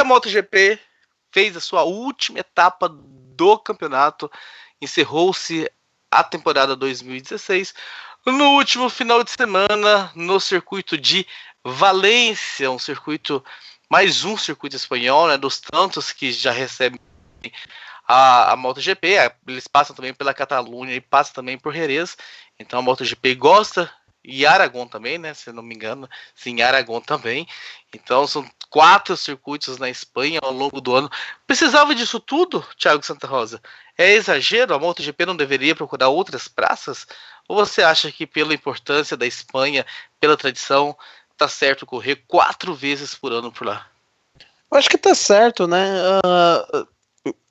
MotoGP fez a sua última etapa do campeonato, encerrou-se a temporada 2016 no último final de semana no circuito de Valência, mais um circuito espanhol, né, dos tantos que já recebem a MotoGP. Eles passam também pela Catalunha e passam também por Jerez, então a MotoGP gosta, e Aragão também, né, se não me engano, sim, Aragão também. Então são 4 circuitos na Espanha ao longo do ano. Precisava disso tudo, Thiago Santa Rosa? É exagero? A MotoGP não deveria procurar outras praças? Ou você acha que pela importância da Espanha, pela tradição, tá certo correr 4 vezes por ano por lá? Eu acho que tá certo, né?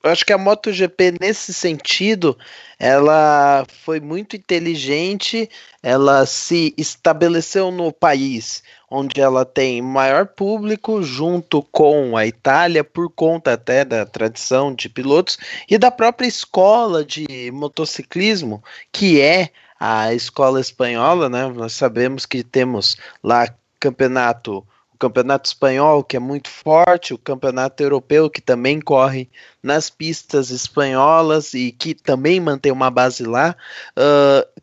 Eu acho que a MotoGP, nesse sentido, ela foi muito inteligente, ela se estabeleceu no país onde ela tem maior público, junto com a Itália, por conta até da tradição de pilotos e da própria escola de motociclismo, que é a escola espanhola, né? Nós sabemos que temos lá o campeonato espanhol, que é muito forte, o campeonato europeu, que também corre nas pistas espanholas e que também mantém uma base lá.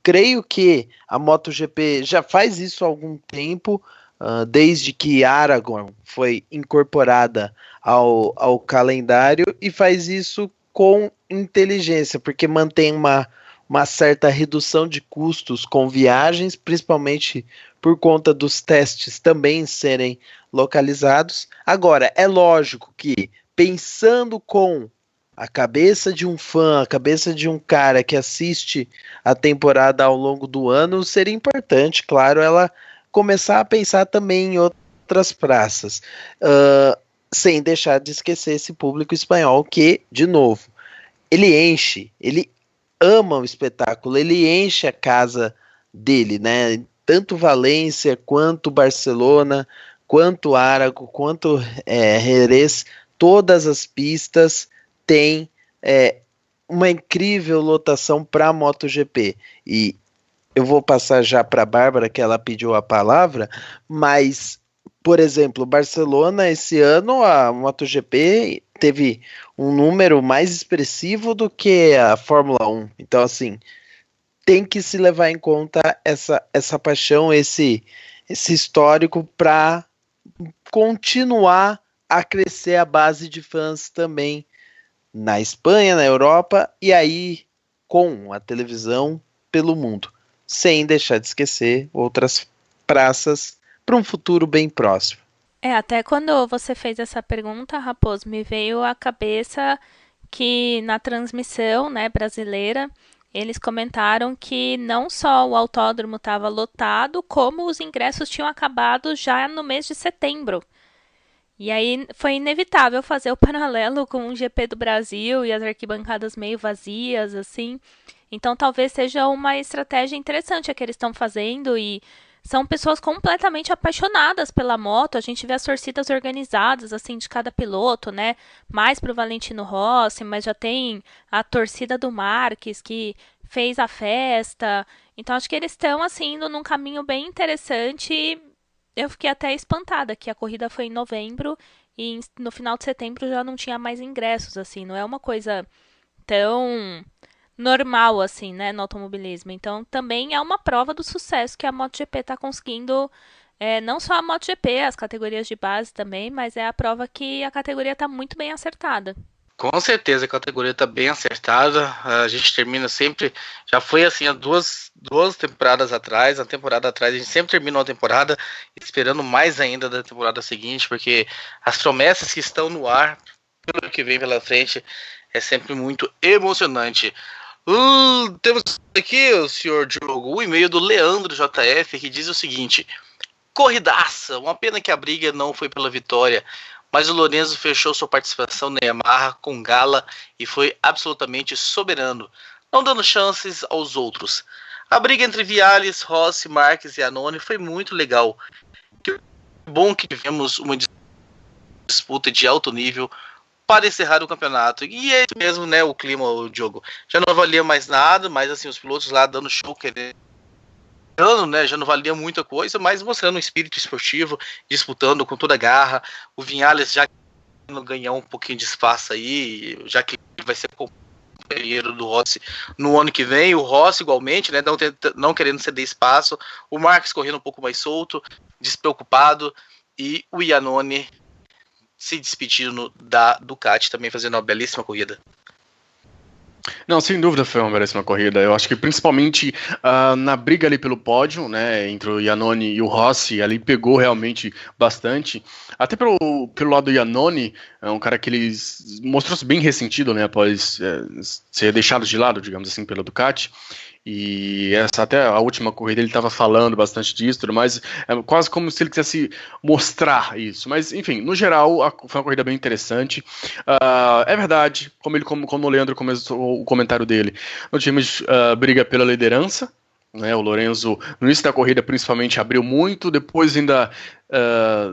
Creio que a MotoGP já faz isso há algum tempo, desde que Aragon foi incorporada ao calendário, e faz isso com inteligência, porque mantém uma certa redução de custos com viagens, principalmente por conta dos testes também serem localizados. Agora, é lógico que, pensando com a cabeça de um fã, a cabeça de um cara que assiste a temporada ao longo do ano, seria importante, claro, ela começar a pensar também em outras praças, sem deixar de esquecer esse público espanhol que, de novo, ele ama o espetáculo, ele enche a casa dele, né? Tanto Valência, quanto Barcelona, quanto Arago, quanto Jerez, todas as pistas têm uma incrível lotação para a MotoGP. E eu vou passar já para a Bárbara, que ela pediu a palavra, mas, por exemplo, Barcelona, esse ano, a MotoGP teve um número mais expressivo do que a Fórmula 1. Então, assim, tem que se levar em conta essa paixão, esse histórico, para continuar a crescer a base de fãs também na Espanha, na Europa, e aí com a televisão pelo mundo, sem deixar de esquecer outras praças para um futuro bem próximo. Até quando você fez essa pergunta, Raposo, me veio à cabeça que na transmissão, né, brasileira, eles comentaram que não só o autódromo estava lotado, como os ingressos tinham acabado já no mês de setembro. E aí foi inevitável fazer o paralelo com o GP do Brasil e as arquibancadas meio vazias, assim. Então talvez seja uma estratégia interessante a que eles estão fazendo, e são pessoas completamente apaixonadas pela moto. A gente vê as torcidas organizadas, assim, de cada piloto, né? Mais pro Valentino Rossi, mas já tem a torcida do Marques, que fez a festa. Então acho que eles estão, assim, indo num caminho bem interessante. Eu fiquei até espantada que a corrida foi em novembro e no final de setembro já não tinha mais ingressos, assim. Não é uma coisa tão normal, assim, né, no automobilismo. Então, também é uma prova do sucesso que a MotoGP está conseguindo, não só a MotoGP, as categorias de base também, mas é a prova que a categoria está muito bem acertada. Com certeza a categoria está bem acertada. A gente termina sempre. Já foi assim há duas temporadas atrás. A temporada atrás a gente sempre termina uma temporada esperando mais ainda da temporada seguinte, porque as promessas que estão no ar, pelo que vem pela frente, é sempre muito emocionante. Temos aqui, o senhor Diogo, o e-mail do Leandro JF, que diz o seguinte: corridaça, uma pena que a briga não foi pela vitória, mas o Lorenzo fechou sua participação na Yamaha com gala e foi absolutamente soberano, não dando chances aos outros. A briga entre Viales, Rossi, Marques e Annone foi muito legal. Que bom que tivemos uma disputa de alto nível para encerrar o campeonato. E é isso mesmo, né, o clima, o Diogo. Já não valia mais nada, mas assim, os pilotos lá dando show, querendo, né, já não valia muita coisa, mas mostrando um espírito esportivo, disputando com toda a garra. O Vinhales já ganhar um pouquinho de espaço aí, já que vai ser companheiro do Rossi no ano que vem, o Rossi igualmente, né, não querendo ceder espaço, o Marques correndo um pouco mais solto, despreocupado, e o Iannone se despedindo da Ducati, também fazendo uma belíssima corrida. Não, sem dúvida foi uma belíssima corrida. Eu acho que principalmente na briga ali pelo pódio, né, entre o Iannone e o Rossi, ali pegou realmente bastante. Até pelo lado do Iannone, é um cara que ele mostrou-se bem ressentido, né, após ser deixado de lado, digamos assim, pela Ducati. E até a última corrida ele estava falando bastante disso, mas é quase como se ele quisesse mostrar isso. Mas, enfim, no geral, foi uma corrida bem interessante. É verdade, como o Leandro começou o comentário dele, nós tivemos briga pela liderança, né? O Lorenzo, no início da corrida, principalmente, abriu muito, depois ainda,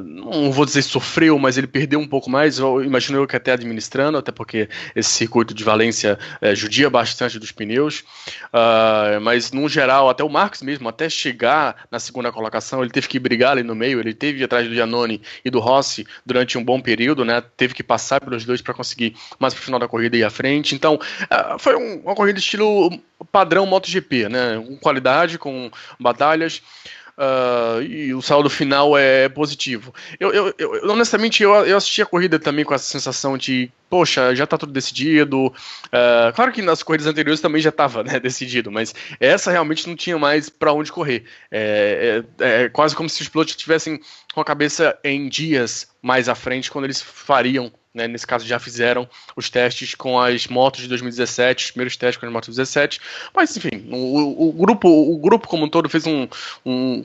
não vou dizer sofreu, mas ele perdeu um pouco mais, eu imagino que até administrando, até porque esse circuito de Valência judia bastante dos pneus, mas no geral, até o Marques mesmo, até chegar na segunda colocação, ele teve que brigar ali no meio, ele teve atrás do Iannone e do Rossi durante um bom período, né? Teve que passar pelos dois para conseguir mais pro final da corrida ir à frente, então foi uma corrida estilo padrão MotoGP, né? Com qualidade, com batalhas, e o saldo final é positivo. Eu honestamente, eu assisti a corrida também com essa sensação de, poxa, já tá tudo decidido. Claro que nas corridas anteriores também já estava, né, decidido, mas essa realmente não tinha mais para onde correr. É quase como se os pilotos tivessem com a cabeça em dias mais à frente, quando eles fariam, né, nesse caso já fizeram os testes com as motos de 2017, os primeiros testes com as motos de 2017, mas enfim, o grupo como um todo fez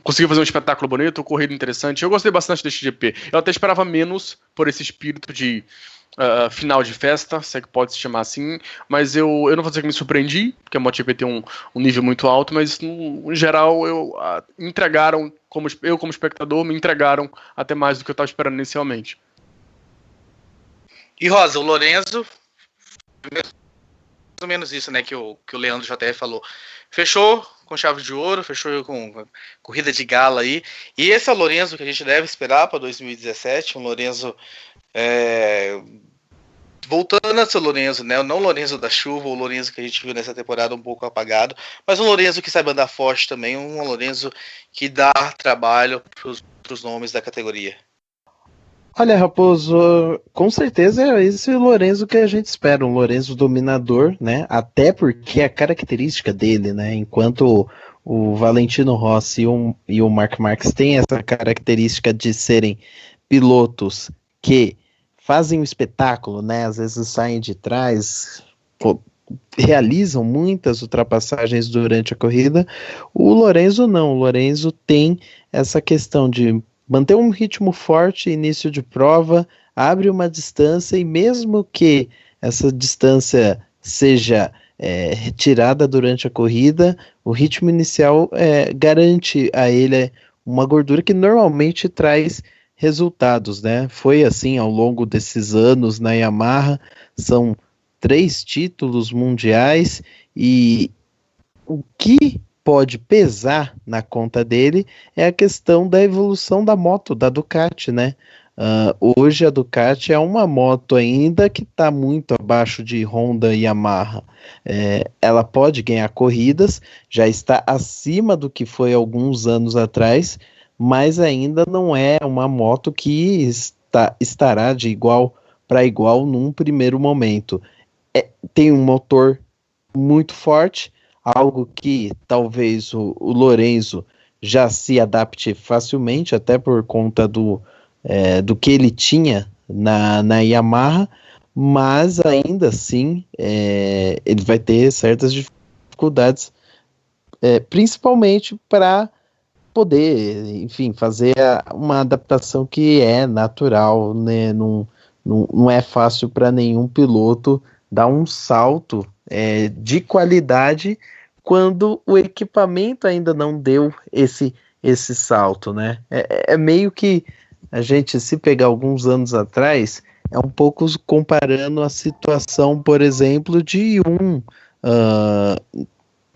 conseguiu fazer um espetáculo bonito, uma corrida interessante. Eu gostei bastante desse GP, eu até esperava menos por esse espírito de final de festa, se é que pode se chamar assim, mas eu não vou dizer que me surpreendi, porque a MotoGP tem um nível muito alto, mas no geral entregaram, como espectador, me entregaram até mais do que eu estava esperando inicialmente. E Rosa, o Lorenzo, mais ou menos isso, né, que o Leandro JR falou. Fechou com chave de ouro, fechou com corrida de gala aí. E esse é o Lorenzo que a gente deve esperar para 2017, um Lorenzo voltando a ser o Lorenzo, né, não o Lorenzo da chuva, o Lorenzo que a gente viu nessa temporada um pouco apagado, mas um Lorenzo que sabe andar forte também, um Lorenzo que dá trabalho para os nomes da categoria. Olha, Raposo, com certeza é esse Lorenzo que a gente espera, um Lorenzo dominador, né? Até porque a característica dele, né? Enquanto o Valentino Rossi e o Marc Marques têm essa característica de serem pilotos que fazem um espetáculo, né? Às vezes saem de trás, realizam muitas ultrapassagens durante a corrida. O Lorenzo não, o Lorenzo tem essa questão de manter um ritmo forte, início de prova, abre uma distância e mesmo que essa distância seja retirada durante a corrida, o ritmo inicial garante a ele uma gordura que normalmente traz resultados, né? Foi assim ao longo desses anos na Yamaha, são 3 títulos mundiais e o que pode pesar na conta dele é a questão da evolução da moto, da Ducati, né? Hoje a Ducati é uma moto ainda que está muito abaixo de Honda e Yamaha. Ela pode ganhar corridas, já está acima do que foi alguns anos atrás, mas ainda não é uma moto que estará de igual para igual num primeiro momento. Tem um motor muito forte, algo que talvez o Lorenzo já se adapte facilmente, até por conta do que ele tinha na Yamaha, mas ainda assim ele vai ter certas dificuldades, principalmente para poder, enfim, fazer uma adaptação que é natural, né? Não é fácil para nenhum piloto dar um salto de qualidade quando o equipamento ainda não deu esse salto, né? É meio que a gente, se pegar alguns anos atrás, é um pouco comparando a situação, por exemplo, de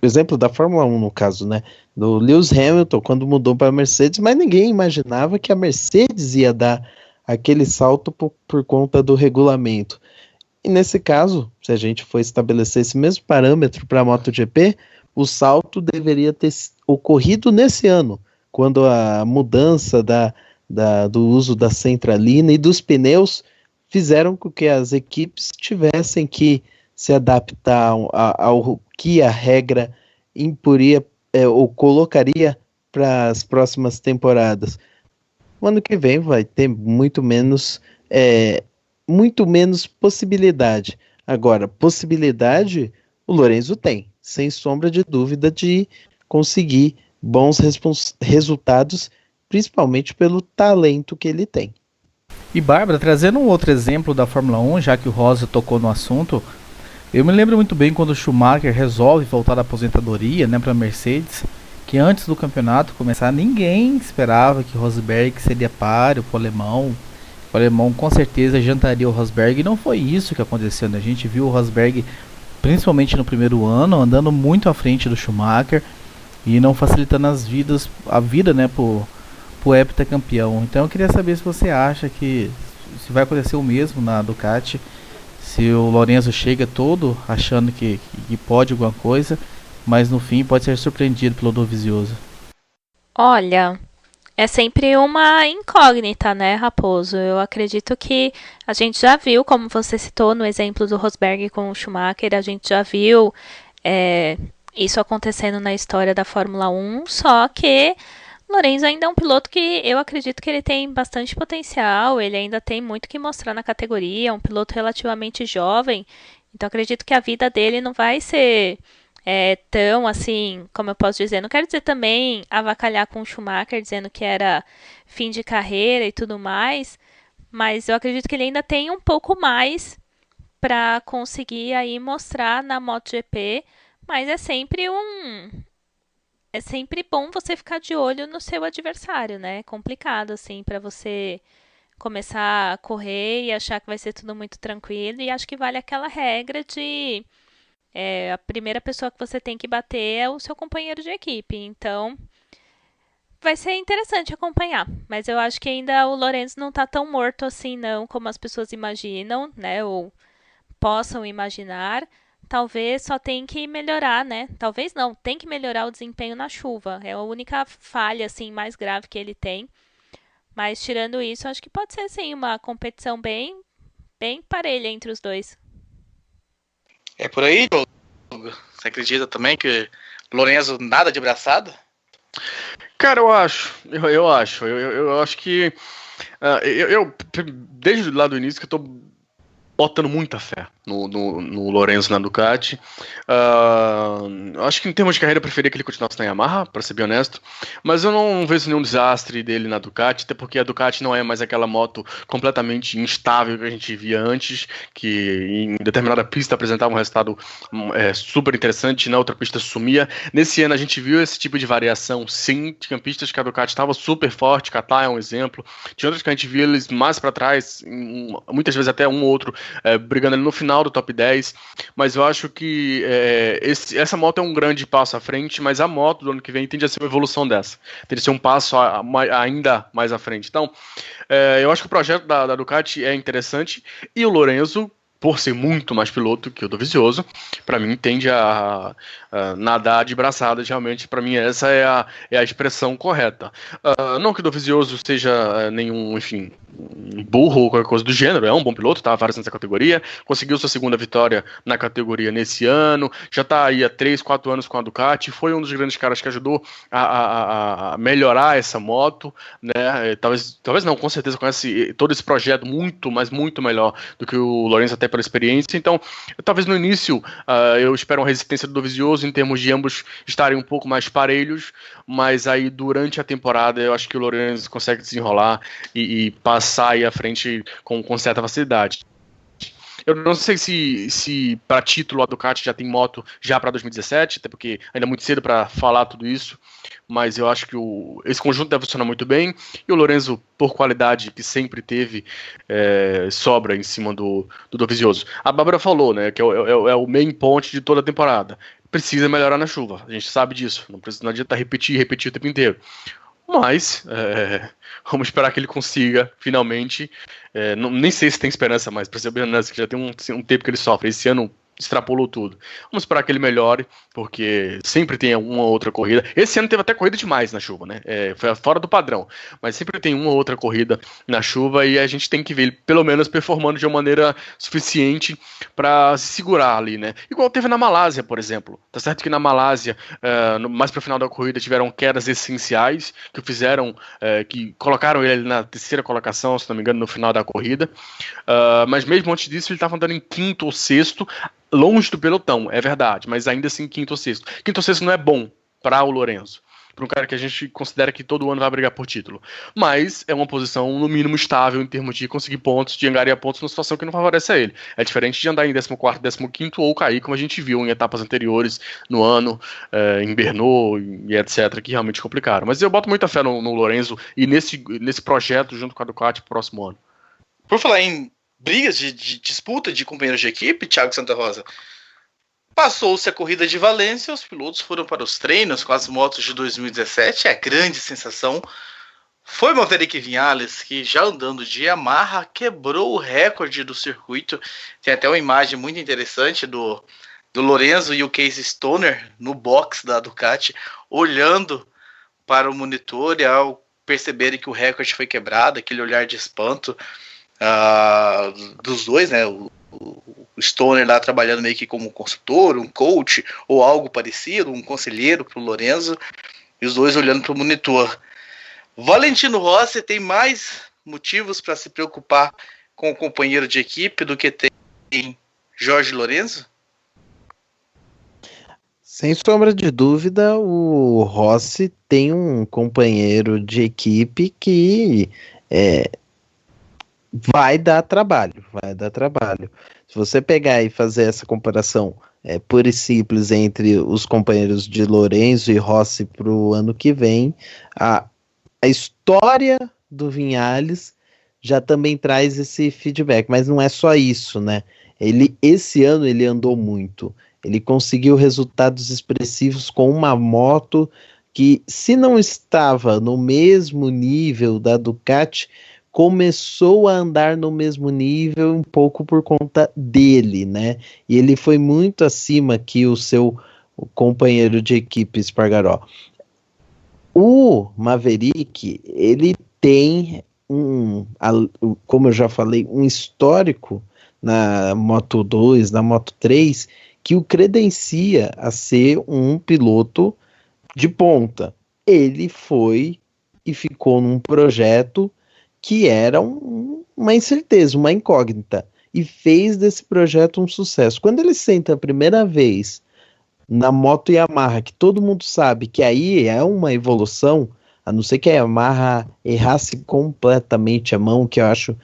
exemplo da Fórmula 1, no caso, né? Do Lewis Hamilton, quando mudou para a Mercedes, mas ninguém imaginava que a Mercedes ia dar aquele salto por conta do regulamento. E nesse caso, se a gente for estabelecer esse mesmo parâmetro para a MotoGP, o salto deveria ter ocorrido nesse ano, quando a mudança do uso da centralina e dos pneus fizeram com que as equipes tivessem que se adaptar ao que a regra imporia ou colocaria para as próximas temporadas. O ano que vem vai ter muito menos possibilidade. Agora, possibilidade o Lorenzo tem, sem sombra de dúvida, de conseguir bons resultados, principalmente pelo talento que ele tem. E Bárbara, trazendo um outro exemplo da Fórmula 1, já que o Rosa tocou no assunto, eu me lembro muito bem quando o Schumacher resolve voltar da aposentadoria, né, para a Mercedes, que antes do campeonato começar, ninguém esperava que o Rosberg seria páreo pro alemão. O alemão com certeza jantaria o Rosberg, e não foi isso que aconteceu, né? A gente viu o Rosberg, principalmente no primeiro ano, andando muito à frente do Schumacher e não facilitando a vida, né, pro heptacampeão. Então eu queria saber se você acha que se vai acontecer o mesmo na Ducati, se o Lorenzo chega todo achando que pode alguma coisa, mas no fim pode ser surpreendido pelo Dovizioso. Olha, é sempre uma incógnita, né, Raposo? Eu acredito que a gente já viu, como você citou no exemplo do Rosberg com o Schumacher, a gente já viu isso acontecendo na história da Fórmula 1, só que Lorenzo ainda é um piloto que eu acredito que ele tem bastante potencial, ele ainda tem muito que mostrar na categoria, é um piloto relativamente jovem, então acredito que a vida dele não vai ser tão assim, como eu posso dizer, não quero dizer também avacalhar com o Schumacher, dizendo que era fim de carreira e tudo mais, mas eu acredito que ele ainda tem um pouco mais para conseguir aí mostrar na MotoGP, mas é sempre bom você ficar de olho no seu adversário, né? É complicado, assim, para você começar a correr e achar que vai ser tudo muito tranquilo. E acho que vale aquela regra de a primeira pessoa que você tem que bater é o seu companheiro de equipe. Então, vai ser interessante acompanhar. Mas eu acho que ainda o Lorenzo não tá tão morto assim, não, como as pessoas imaginam, né? Ou possam imaginar. Talvez só tem que melhorar, né? Talvez não, tem que melhorar o desempenho na chuva. É a única falha, assim, mais grave que ele tem. Mas, tirando isso, acho que pode ser, sim, uma competição bem, bem parelha entre os dois. É por aí, Douglas? Você acredita também que Lorenzo nada de braçada? Cara, eu acho que eu desde lá do início que eu tô botando muita fé no Lorenzo na Ducati. Acho que em termos de carreira eu preferia que ele continuasse na Yamaha, para ser bem honesto, mas eu não vejo nenhum desastre dele na Ducati, até porque a Ducati não é mais aquela moto completamente instável que a gente via antes, que em determinada pista apresentava um resultado super interessante, na outra pista sumia. Nesse ano a gente viu esse tipo de variação, sim. Tinha pistas que a Ducati estava super forte, Qatar é um exemplo, tinha outras que a gente via eles mais para trás, muitas vezes até um ou outro brigando ali no final do top 10, mas eu acho que essa moto é um grande passo à frente, mas a moto do ano que vem tende a ser uma evolução dessa, tende a ser um passo ainda mais à frente. Então, eu acho que o projeto da Ducati é interessante, e o Lorenzo, por ser muito mais piloto que o Dovizioso, para mim tende a nadar de braçadas, realmente, para mim essa é a expressão correta. Não que o Dovizioso seja nenhum, enfim, burro ou qualquer coisa do gênero, é um bom piloto, tá vários nessa categoria, conseguiu sua segunda vitória na categoria nesse ano, já tá aí há 3, 4 anos com a Ducati, foi um dos grandes caras que ajudou a melhorar essa moto, né? Talvez não, com certeza conhece todo esse projeto muito, mas muito melhor do que o Lorenzo, até pela experiência. Então, talvez no início eu espero uma resistência do Dovizioso em termos de ambos estarem um pouco mais parelhos, mas aí durante a temporada eu acho que o Lorenzo consegue desenrolar e passar aí à frente com certa facilidade. Eu não sei se para título a Ducati já tem moto já para 2017, até porque ainda é muito cedo para falar tudo isso, mas eu acho que esse conjunto deve funcionar muito bem, e o Lorenzo, por qualidade que sempre teve, sobra em cima do Dovizioso. A Bárbara falou, né, que é o main point de toda a temporada. Precisa melhorar na chuva, a gente sabe disso, não adianta repetir o tempo inteiro. mas vamos esperar que ele consiga, finalmente. Nem sei se tem esperança mais, pra ser bem honesto, que já tem um tempo que ele sofre. Esse ano extrapolou tudo. Vamos esperar que ele melhore, porque sempre tem uma outra corrida. Esse ano teve até corrida demais na chuva, né? Foi fora do padrão, mas sempre tem uma outra corrida na chuva e a gente tem que ver ele pelo menos performando de uma maneira suficiente para se segurar ali, né? Igual teve na Malásia, por exemplo. Tá certo que na Malásia, mais pro final da corrida, tiveram quedas essenciais que fizeram, que colocaram ele na terceira colocação, se não me engano, no final da corrida. Mas mesmo antes disso, ele estava andando em quinto ou sexto, longe do pelotão, é verdade, mas ainda assim quinto ou sexto. Quinto ou sexto não é bom para o Lorenzo, para um cara que a gente considera que todo ano vai brigar por título, mas é uma posição no mínimo estável em termos de conseguir pontos, de angariar pontos numa situação que não favorece a ele. É diferente de andar em 14º, 15º ou cair, como a gente viu em etapas anteriores no ano, em Brno e etc, que realmente complicaram. Mas eu boto muita fé no Lorenzo e nesse projeto junto com a Ducati pro próximo ano. Por falar em brigas de disputa de companheiros de equipe, Thiago Santa Rosa, passou-se a corrida de Valência, os pilotos foram para os treinos com as motos de 2017, a grande sensação foi Maverick Viñales, que já andando de Yamaha, quebrou o recorde do circuito. Tem até uma imagem muito interessante do Lorenzo e o Casey Stoner no box da Ducati, olhando para o monitor e ao perceberem que o recorde foi quebrado, aquele olhar de espanto dos dois, né? O Stoner lá trabalhando meio que como consultor, um coach ou algo parecido, um conselheiro para o Lorenzo, e os dois olhando para o monitor. Valentino Rossi tem mais motivos para se preocupar com o companheiro de equipe do que tem Jorge Lorenzo? Sem sombra de dúvida, o Rossi tem um companheiro de equipe que vai dar trabalho. Se você pegar e fazer essa comparação pura e simples entre os companheiros de Lorenzo e Rossi para o ano que vem, a história do Viñales já também traz esse feedback, mas não é só isso, né? Esse ano ele andou muito, ele conseguiu resultados expressivos com uma moto que, se não estava no mesmo nível da Ducati, começou a andar no mesmo nível um pouco por conta dele, né? E ele foi muito acima que o seu companheiro de equipe, Espargaró. O Maverick, ele tem como eu já falei, um histórico na Moto 2, na Moto 3, que o credencia a ser um piloto de ponta. Ele foi e ficou num projeto que era uma incerteza, uma incógnita, e fez desse projeto um sucesso. Quando ele senta a primeira vez na moto Yamaha, que todo mundo sabe que aí é uma evolução, a não ser que a Yamaha errasse completamente a mão, que eu acho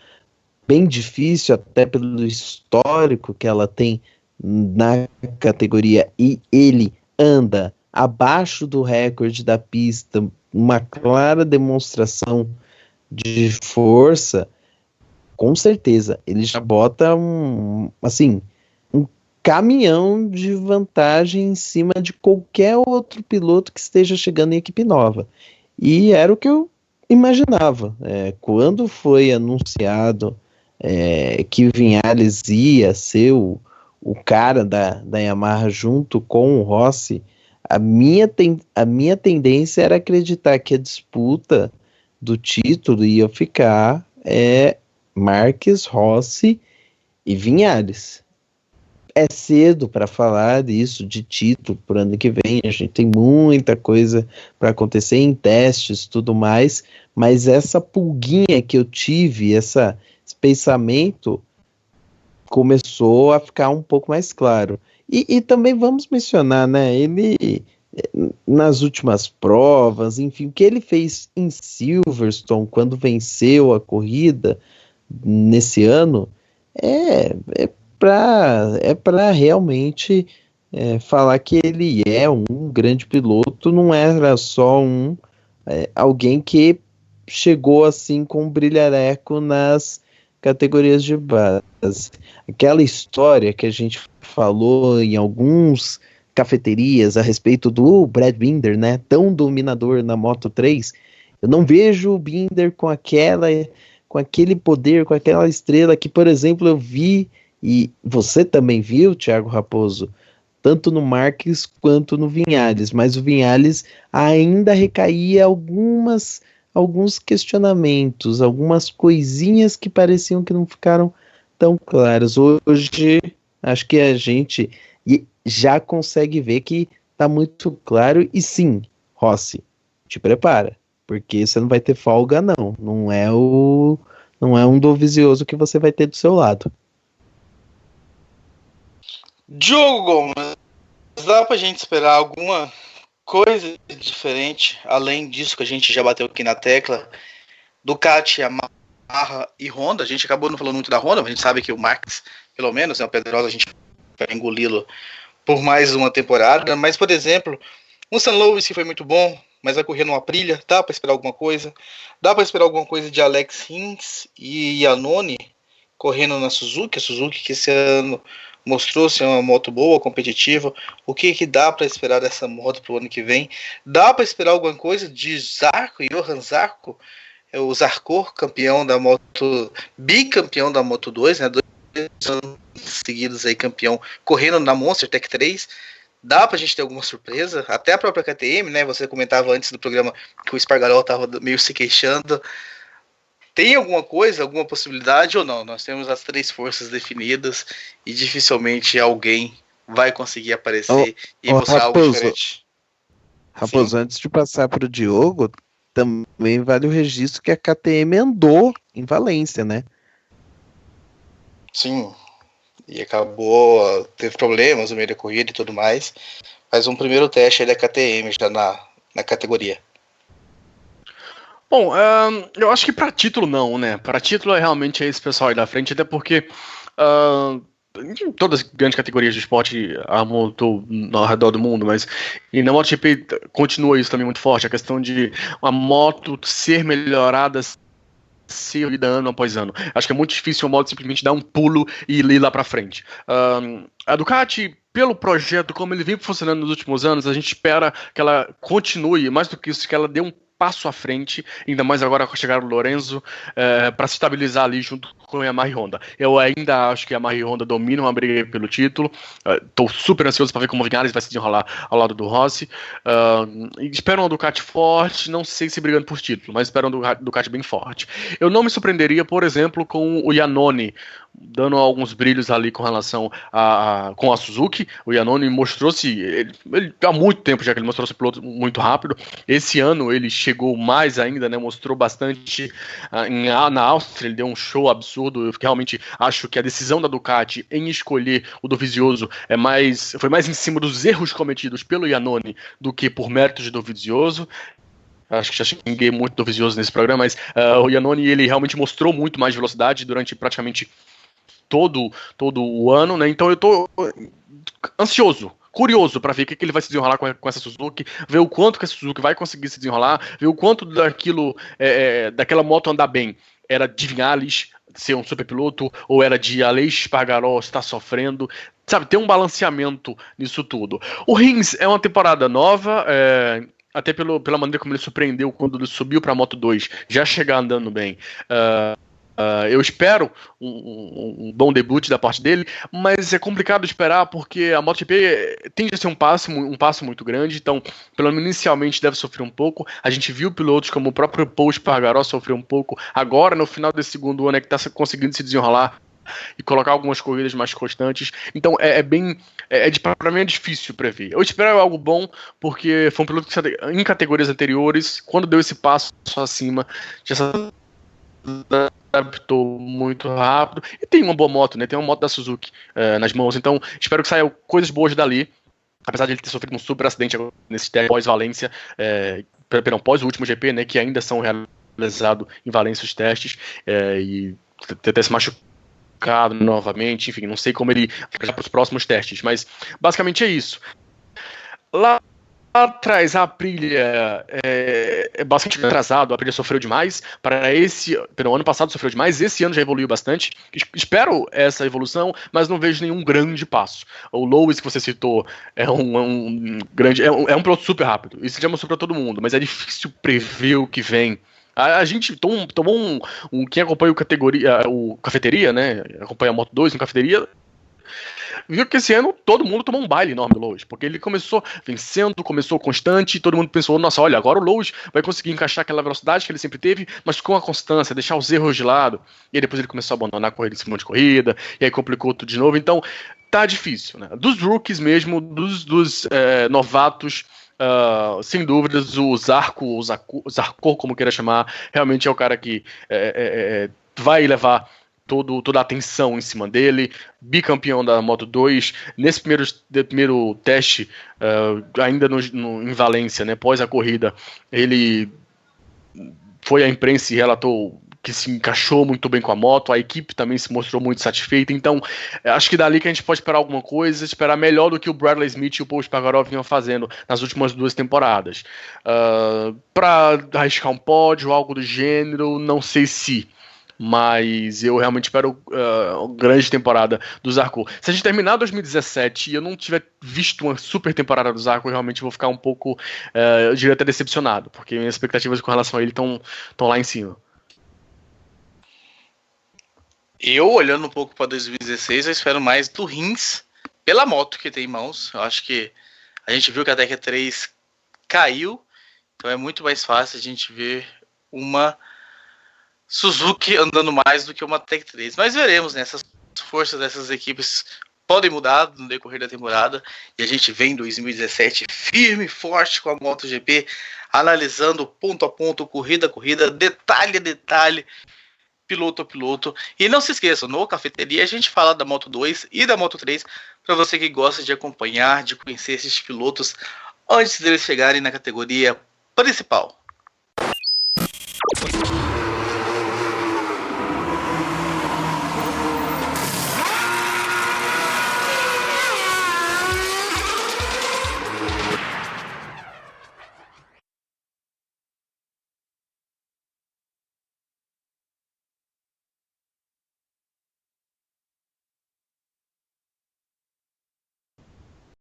bem difícil, até pelo histórico que ela tem na categoria, e ele anda abaixo do recorde da pista, uma clara demonstração de força, com certeza, ele já bota um caminhão de vantagem em cima de qualquer outro piloto que esteja chegando em equipe nova. E era o que eu imaginava. Quando foi anunciado que o Viñales ia ser o cara da Yamaha junto com o Rossi, a minha tendência era acreditar que a disputa do título ia ficar Marques, Rossi e Viñales. É cedo para falar disso, de título para o ano que vem, a gente tem muita coisa para acontecer em testes e tudo mais, mas essa pulguinha que eu tive, esse pensamento, começou a ficar um pouco mais claro. E também vamos mencionar, né, ele nas últimas provas, enfim, o que ele fez em Silverstone, quando venceu a corrida nesse ano, é para realmente falar que ele é um grande piloto, não era só alguém que chegou assim com um brilhareco nas categorias de base. Aquela história que a gente falou em alguns cafeterias a respeito do Brad Binder, né, tão dominador na Moto 3, Eu não vejo o Binder com aquele poder, com aquela estrela que, por exemplo, eu vi, e você também viu, Thiago Raposo, tanto no Marques quanto no Vinhales, mas o Vinhales ainda recaía alguns questionamentos, algumas coisinhas que pareciam que não ficaram tão claras. Hoje, acho que a gente já consegue ver que está muito claro, e sim, Rossi, te prepara, porque você não vai ter folga, não. Não é um Dovizioso que você vai ter do seu lado. Diogo Gomes, dá pra gente esperar alguma coisa diferente, além disso que a gente já bateu aqui na tecla, Ducati, Yamaha e Honda? A gente acabou não falando muito da Honda, mas a gente sabe que o Max, pelo menos, o Pedrosa, a gente vai engoli-lo por mais uma temporada, mas, por exemplo, um San Luis que foi muito bom, mas vai correr numa Aprilia, dá pra esperar alguma coisa? Dá pra esperar alguma coisa de Alex Rins e Iannone correndo na Suzuki? A Suzuki que esse ano mostrou ser uma moto boa, competitiva. O que dá para esperar dessa moto pro ano que vem? Dá para esperar alguma coisa de Zarco, Johan Zarco, o Zarco, campeão da moto, bicampeão da Moto 2, né? 2 anos seguidos aí campeão, correndo na Monster Tech 3. Dá pra gente ter alguma surpresa? Até a própria KTM, né? Você comentava antes do programa que o Espargaró tava meio se queixando. Tem alguma coisa, alguma possibilidade ou não? Nós temos as 3 forças definidas e dificilmente alguém vai conseguir aparecer e mostrar algo diferente. Raposo, sim. Antes de passar para o Diogo, também vale o registro que a KTM andou em Valência, né? Sim, e acabou, teve problemas no meio da corrida e tudo mais, mas um primeiro teste aí da KTM já na categoria. Bom, eu acho que para título não, né? Para título é realmente esse pessoal aí da frente, até porque em todas as grandes categorias de esporte a moto ao redor do mundo, mas e na MotoGP continua isso também muito forte, a questão de uma moto ser melhorada ano após ano. Acho que é muito difícil uma moto simplesmente dar um pulo e ir lá para frente. A Ducati, pelo projeto, como ele vem funcionando nos últimos anos, a gente espera que ela continue, mais do que isso, que ela dê um passo à frente, ainda mais agora com a chegada do Lorenzo, para se estabilizar ali junto com a Yamaha e Honda. Eu ainda acho que a Yamaha e Honda dominam a briga pelo título. Estou super ansioso para ver como o Vinhales vai se desenrolar ao lado do Rossi. Espero uma Ducati forte, não sei se brigando por título, mas espero uma Ducati bem forte. Eu não me surpreenderia, por exemplo, com o Iannone dando alguns brilhos ali com relação com a Suzuki. O Iannone mostrou-se, ele há muito tempo já que ele mostrou-se piloto muito rápido. Esse ano ele chegou mais ainda, né, mostrou bastante na Áustria, ele deu um show absurdo. Eu realmente acho que a decisão da Ducati em escolher o Dovizioso foi mais em cima dos erros cometidos pelo Iannone do que por méritos de Dovizioso. Acho que já xinguei muito Dovizioso nesse programa, mas o Iannone, ele realmente mostrou muito mais velocidade durante praticamente todo o ano, né? Então eu tô ansioso, curioso para ver o que ele vai se desenrolar com essa Suzuki, ver o quanto que a Suzuki vai conseguir se desenrolar, ver o quanto daquela moto andar bem era de Vinhales ser um super piloto, ou era de Aleix Espargaró estar sofrendo, sabe, ter um balanceamento nisso tudo. O Rins é uma temporada nova, até pela maneira como ele surpreendeu quando ele subiu para a Moto 2, já chegar andando bem. Eu espero um bom debut da parte dele, mas é complicado esperar porque a MotoGP tende a ser um passo muito grande, então pelo menos inicialmente deve sofrer um pouco. A gente viu pilotos como o próprio Paul Espargaró sofrer um pouco, agora no final desse segundo ano é que está conseguindo se desenrolar e colocar algumas corridas mais constantes. Então para mim é difícil prever. Eu espero algo bom porque foi um piloto que em categorias anteriores, quando deu esse passo acima, já adaptou muito rápido e tem uma boa moto, né? Tem uma moto da Suzuki nas mãos, então espero que saiam coisas boas dali, apesar de ele ter sofrido um super acidente nesse pós-Valência, pós o último GP, né? Que ainda são realizados em Valência os testes, e ter se machucado novamente, enfim, não sei como ele vai para os próximos testes, mas basicamente é isso. Lá atrás a Aprilia é bastante atrasado, a Aprilia sofreu demais, pelo ano passado sofreu demais, esse ano já evoluiu bastante, espero essa evolução, mas não vejo nenhum grande passo. O Lewis que você citou é um piloto super rápido, isso já mostrou para todo mundo, mas é difícil prever o que vem. A gente tomou quem acompanha o Cafeteria, né, acompanha a Moto2 no Cafeteria, viu que esse ano todo mundo tomou um baile enorme do Lewis, porque ele começou vencendo, começou constante, e todo mundo pensou, nossa, olha, agora o Lewis vai conseguir encaixar aquela velocidade que ele sempre teve, mas com a constância, deixar os erros de lado, e aí depois ele começou a abandonar a corrida em cima de corrida, e aí complicou tudo de novo, então tá difícil, né? Dos rookies mesmo, dos novatos, sem dúvidas, o Zarco, como queira chamar, realmente é o cara que vai levar toda a atenção em cima dele, bicampeão da Moto2, nesse primeiro teste, ainda em Valência, né, pós a corrida, ele foi à imprensa e relatou que se encaixou muito bem com a moto, a equipe também se mostrou muito satisfeita, então acho que dali que a gente pode esperar alguma coisa, esperar melhor do que o Bradley Smith e o Paul Espargaró vinham fazendo nas últimas 2 temporadas. Para arriscar um pódio, algo do gênero, não sei se, mas eu realmente espero uma grande temporada do Zarco. Se a gente terminar 2017 e eu não tiver visto uma super temporada do Zarco, eu realmente vou ficar um pouco, eu diria até decepcionado, porque minhas expectativas com relação a ele estão lá em cima. Eu, olhando um pouco para 2016, eu espero mais do Rins pela moto que tem em mãos. Eu acho que a gente viu que a Tech 3 caiu, então é muito mais fácil a gente ver uma Suzuki andando mais do que uma Tech 3. Mas veremos, né? Essas forças dessas equipes podem mudar no decorrer da temporada. E a gente vem em 2017 firme e forte com a MotoGP, analisando ponto a ponto, corrida a corrida, detalhe a detalhe, piloto a piloto. E não se esqueçam, no Cafeteria a gente fala da Moto2 e da Moto3 para você que gosta de acompanhar, de conhecer esses pilotos antes deles chegarem na categoria principal.